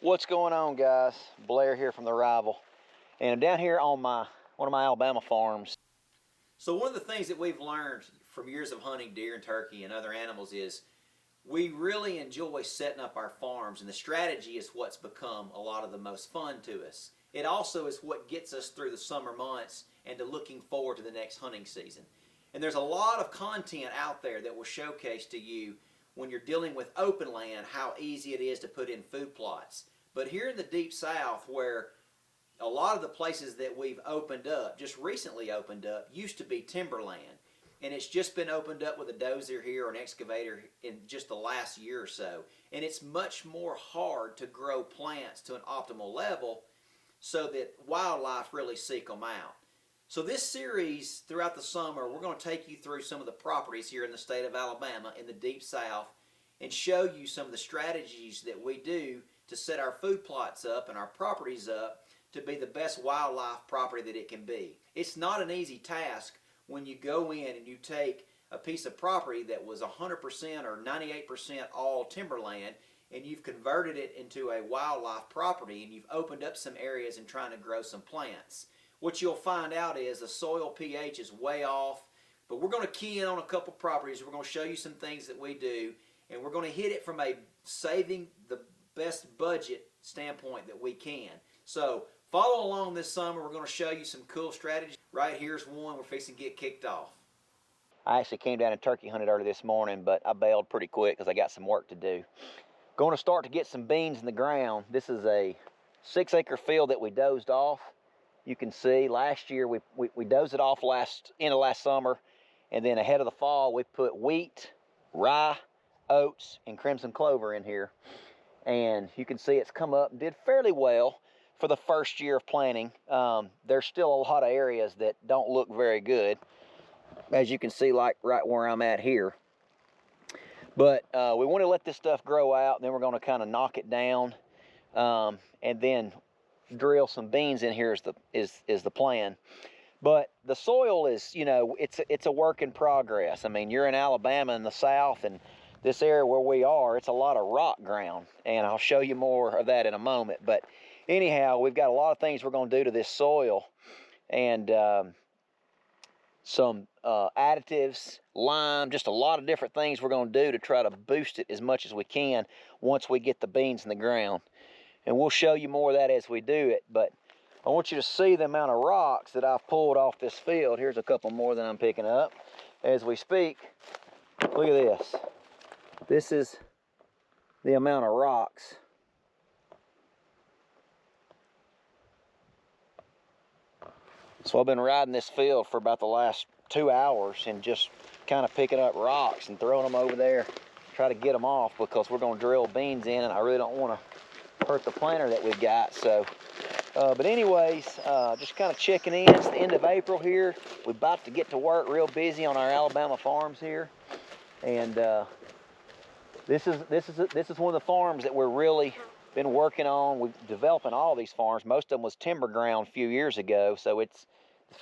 What's going on, guys? Blair here from The Rival, and I'm down here on one of my Alabama farms. So one of the things that we've learned from years of hunting deer and turkey and other animals is we really enjoy setting up our farms, and the strategy is what's become a lot of the most fun to us. It also is what gets us through the summer months and to looking forward to the next hunting season. And there's a lot of content out there that will showcase to you when you're dealing with open land how easy it is to put in food plots. But here in the Deep South, where a lot of the places that we've opened up, just recently opened up, used to be timberland. And it's just been opened up with a dozer here or an excavator in just the last year or so. And it's much more hard to grow plants to an optimal level so that wildlife really seek them out. So this series, throughout the summer, we're going to take you through some of the properties here in the state of Alabama in the Deep South and show you some of the strategies that we do to set our food plots up and our properties up to be the best wildlife property that it can be. It's not an easy task when you go in and you take a piece of property that was 100% or 98% all timberland and you've converted it into a wildlife property and you've opened up some areas and trying to grow some plants. What you'll find out is the soil pH is way off, but we're going to key in on a couple properties. We're going to show you some things that we do, and we're going to hit it from a saving the best budget standpoint that we can. So follow along this summer. We're going to show you some cool strategies. Right here's one we're fixing to get kicked off. I actually came down and turkey hunted early this morning, but I bailed pretty quick because I got some work to do. Going to start to get some beans in the ground. This is a 6-acre field that we dozed off. You can see last year we dozed it off end of last summer, and then ahead of the fall we put wheat, rye, oats, and crimson clover in here. And you can see it's come up and did fairly well for the first year of planting. There's still a lot of areas that don't look very good, as you can see, like right where I'm at here. But we want to let this stuff grow out, and then we're going to kind of knock it down, and then drill some beans in here is the plan. But the soil is, it's a work in progress. I mean, you're in Alabama in the south, and this area where we are, it's a lot of rock ground, and I'll show you more of that in a moment. But anyhow, we've got a lot of things we're going to do to this soil, and some additives, lime, just a lot of different things we're going to do to try to boost it as much as we can once we get the beans in the ground. And we'll show you more of that as we do it. But I want you to see the amount of rocks that I've pulled off this field. Here's a couple more that I'm picking up as we speak. Look at this. This is the amount of rocks. So I've been riding this field for about the last 2 hours and just kind of picking up rocks and throwing them over there, try to get them off, because we're going to drill beans in, and I really don't want to hurt the planter that we've got. So but anyways, just kind of checking in. It's the end of April here. We're about to get to work, real busy on our Alabama farms here. And this is one of the farms that we're really been working on. We're developing all these farms. Most of them was timber ground a few years ago, so it's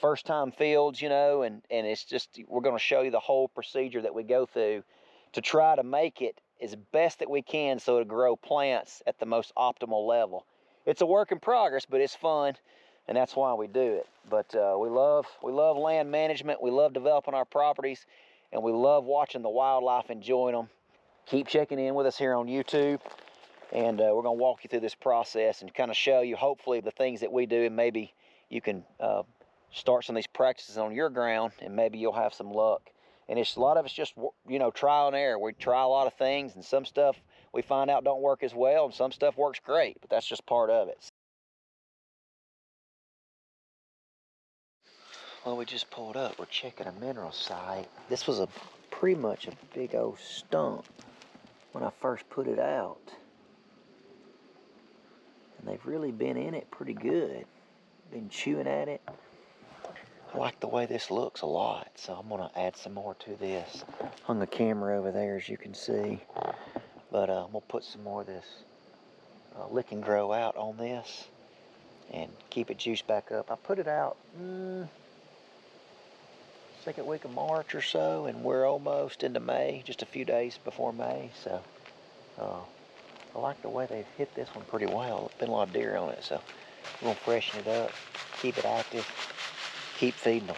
first time fields, and it's just, we're going to show you the whole procedure that we go through to try to make it as best that we can so to grow plants at the most optimal level. It's a work in progress, but it's fun, and that's why we do it. But we love land management. We love developing our properties, and we love watching the wildlife, enjoying them. Keep checking in with us here on YouTube, and we're going to walk you through this process and kind of show you, hopefully, the things that we do, and maybe you can start some of these practices on your ground, and maybe you'll have some luck. And a lot of it's just, trial and error. We try a lot of things, and some stuff we find out don't work as well, and some stuff works great, but that's just part of it. Well, we just pulled up. We're checking a mineral site. This was pretty much a big old stump when I first put it out. And they've really been in it pretty good. Been chewing at it. I like the way this looks a lot, so I'm going to add some more to this. Hung a camera over there, as you can see. But we'll put some more of this lick and grow out on this and keep it juiced back up. I put it out second week of March or so, and we're almost into May, just a few days before May. So I like the way they've hit this one pretty well. There's been a lot of deer on it, so we're gonna freshen it up, keep it active, keep feeding them.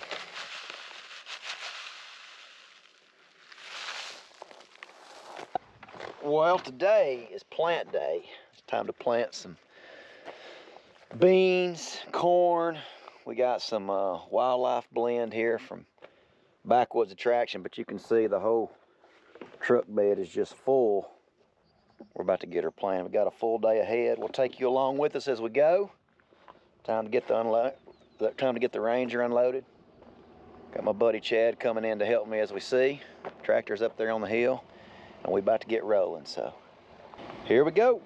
Well, today is plant day. It's time to plant some beans, corn. We got some wildlife blend here from Backwoods Attraction, but you can see the whole truck bed is just full. We're about to get her planted. We got a full day ahead. We'll take you along with us as we go. Time to get the Ranger unloaded. Got my buddy Chad coming in to help me as we see. Tractor's up there on the hill, and we about to get rolling. So here we go.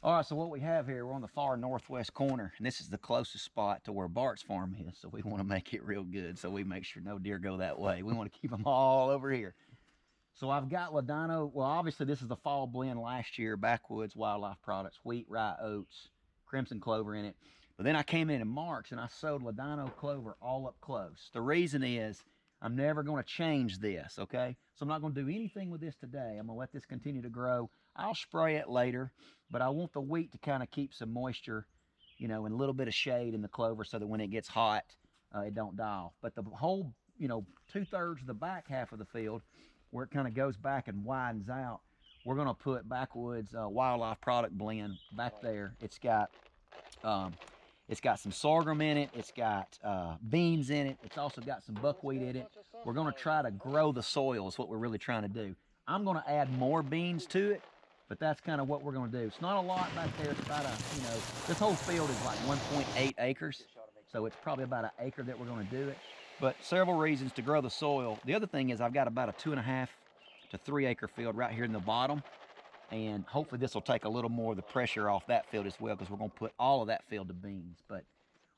All right, so what we have here, we're on the far northwest corner, and this is the closest spot to where Bart's farm is, so we want to make it real good, so we make sure no deer go that way. We want to keep them all over here. So I've got Ladino. Well, obviously this is the fall blend last year, Backwoods Wildlife Products, wheat, rye, oats, crimson clover in it. But then I came in March and I sowed Ladino clover all up close. The reason is I'm never going to change this, okay? So I'm not going to do anything with this today. I'm going to let this continue to grow. I'll spray it later, but I want the wheat to kind of keep some moisture, you know, and a little bit of shade in the clover so that when it gets hot, it don't die off. But the whole, you know, 2/3 of the back half of the field, where it kind of goes back and widens out, we're going to put Backwoods Wildlife Product blend back there. It's got some sorghum in it. It's got beans in it. It's also got some buckwheat in it. We're going to try to grow the soil is what we're really trying to do. I'm going to add more beans to it, but that's kind of what we're going to do. It's not a lot back there. It's about this whole field is like 1.8 acres. So it's probably about an acre that we're going to do it. But several reasons to grow the soil. The other thing is I've got about a 2.5 to 3 acre field right here in the bottom. And hopefully this will take a little more of the pressure off that field as well, because we're going to put all of that field to beans. But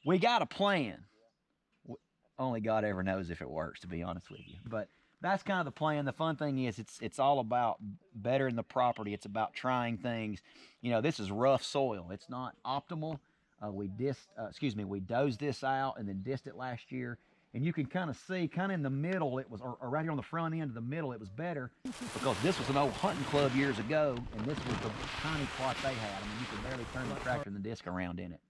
we got a plan. Only God ever knows if it works, to be honest with you. But that's kind of the plan. The fun thing is it's all about bettering the property. It's about trying things. You know, this is rough soil. It's not optimal. We dosed this out and then dissed it last year. And you can kind of see, kind of in the middle, it was, or right here on the front end of the middle, it was better because this was an old hunting club years ago, and this was the tiny plot they had. I mean, you could barely turn the tractor and the disc around in it.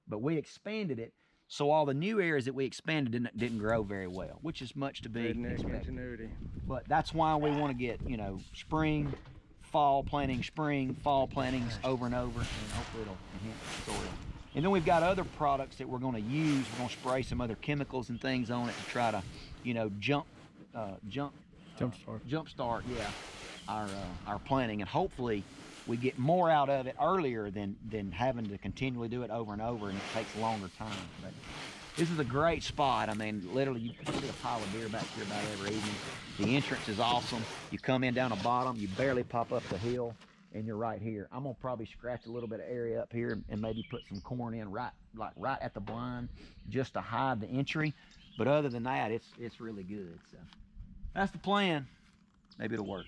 But we expanded it, so all the new areas that we expanded didn't grow very well, which is much to be expected. But that's why we want to get, you know, spring, fall plantings over and over, and hopefully it'll enhance the soil. And then we've got other products that we're going to use. We're going to spray some other chemicals and things on it to try to, you know, jumpstart, yeah, our planting, and hopefully we get more out of it earlier than having to continually do it over and over, and it takes a longer time. But this is a great spot. I mean, literally, you see a pile of deer back here about every evening. The entrance is awesome. You come in down the bottom, you barely pop up the hill, and you're right here. I'm gonna probably scratch a little bit of area up here and maybe put some corn in right at the blind, just to hide the entry. But other than that, it's really good. So that's the plan. Maybe it'll work.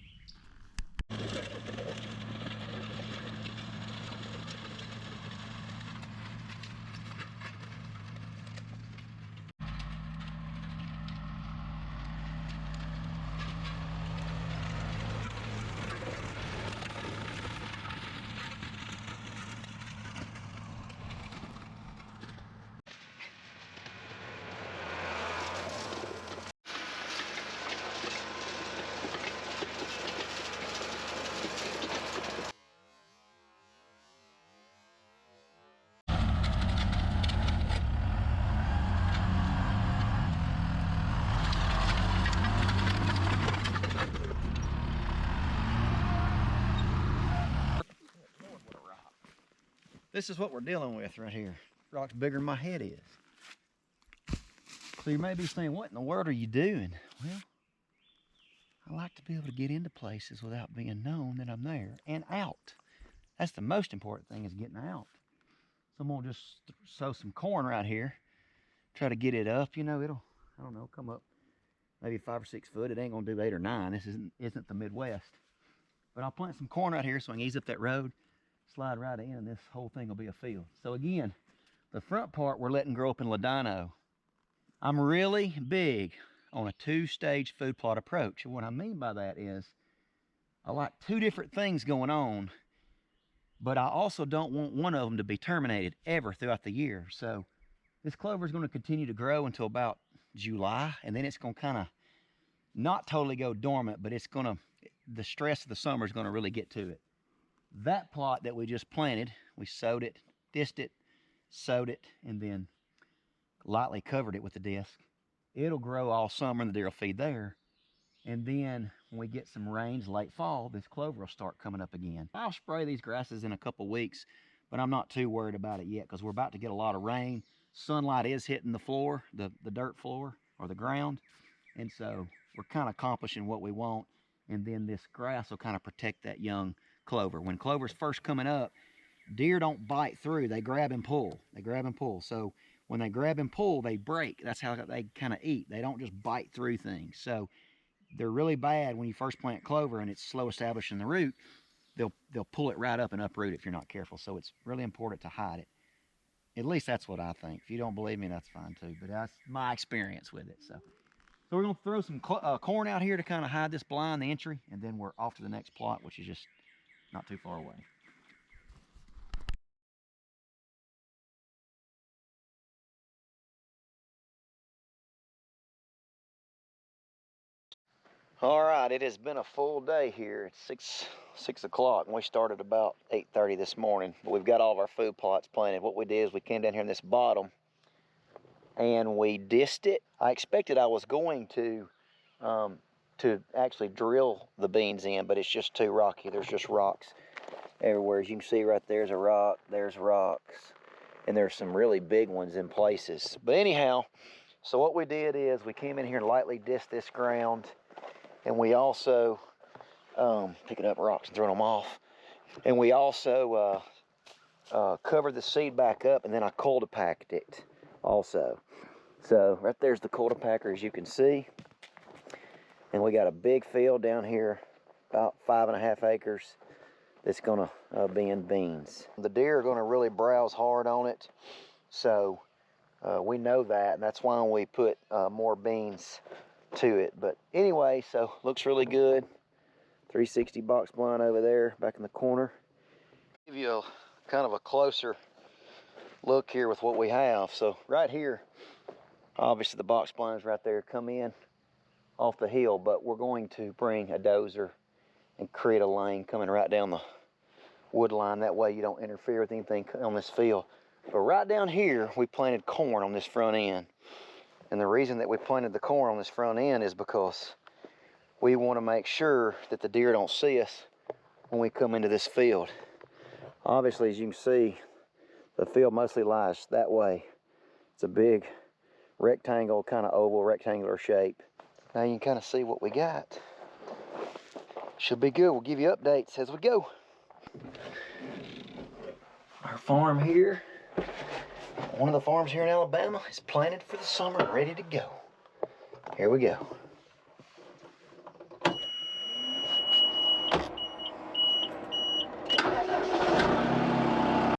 This is what we're dealing with right here. Rock's bigger than my head is. So you may be saying, what in the world are you doing? Well, I like to be able to get into places without being known that I'm there and out. That's the most important thing, is getting out. So I'm gonna just sow some corn right here. Try to get it up, you know, it'll, I don't know, come up maybe 5 or 6 foot. It ain't gonna do 8 or 9. This isn't the Midwest. But I'll plant some corn right here so I can ease up that road, slide right in, and this whole thing will be a field. So again, the front part we're letting grow up in Ladino. I'm really big on a 2-stage food plot approach. And what I mean by that is I like 2 different things going on, but I also don't want one of them to be terminated ever throughout the year. So this clover is going to continue to grow until about July, and then it's going to kind of not totally go dormant, but it's going to, the stress of the summer is going to really get to it. That plot that we just planted, we sowed it, disced it, sowed it, and then lightly covered it with the disc. It'll grow all summer and the deer will feed there. And then when we get some rains late fall, this clover will start coming up again. I'll spray these grasses in a couple weeks, but I'm not too worried about it yet because we're about to get a lot of rain. Sunlight is hitting the floor, the dirt floor or the ground. And so we're kind of accomplishing what we want. And then this grass will kind of protect that young clover. When clover's first coming up, deer don't bite through, they grab and pull. They grab and pull. So when they grab and pull, they break. That's how they kind of eat. They don't just bite through things. So they're really bad when you first plant clover and it's slow establishing the root. They'll pull it right up and uproot it if you're not careful. So it's really important to hide it. At least that's what I think. If you don't believe me, that's fine too. But that's my experience with it. So we're going to throw some corn out here to kind of hide this blind, the entry, and then we're off to the next plot, which is just not too far away. All right, it has been a full day here. It's 6 o'clock, and we started about 8:30 this morning. But we've got all of our food plots planted. What we did is we came down here in this bottom, and we disced it. I expected I was going to actually drill the beans in, but it's just too rocky. There's just rocks everywhere. As you can see right there's a rock, there's rocks, and there's some really big ones in places. But anyhow, so what we did is we came in here and lightly disced this ground, and we also picking up rocks and throwing them off, and we also covered the seed back up, and then I cultipacked it also. So right there's the cultipacker, as you can see. And we got a big field down here, about 5.5 acres, that's gonna be in beans. The deer are gonna really browse hard on it, so we know that, and that's why we put more beans to it. But anyway, so looks really good. 360 box blind over there, back in the corner. Give you a kind of a closer look here with what we have. So right here, obviously the box blinds right there come in off the hill, but we're going to bring a dozer and create a lane coming right down the wood line. That way you don't interfere with anything on this field. But right down here, we planted corn on this front end. And the reason that we planted the corn on this front end is because we want to make sure that the deer don't see us when we come into this field. Obviously, as you can see, the field mostly lies that way. It's a big rectangle, kind of oval, rectangular shape. Now you can kind of see what we got. Should be good. We'll give you updates as we go. Our farm here, one of the farms here in Alabama, is planted for the summer, ready to go. Here we go.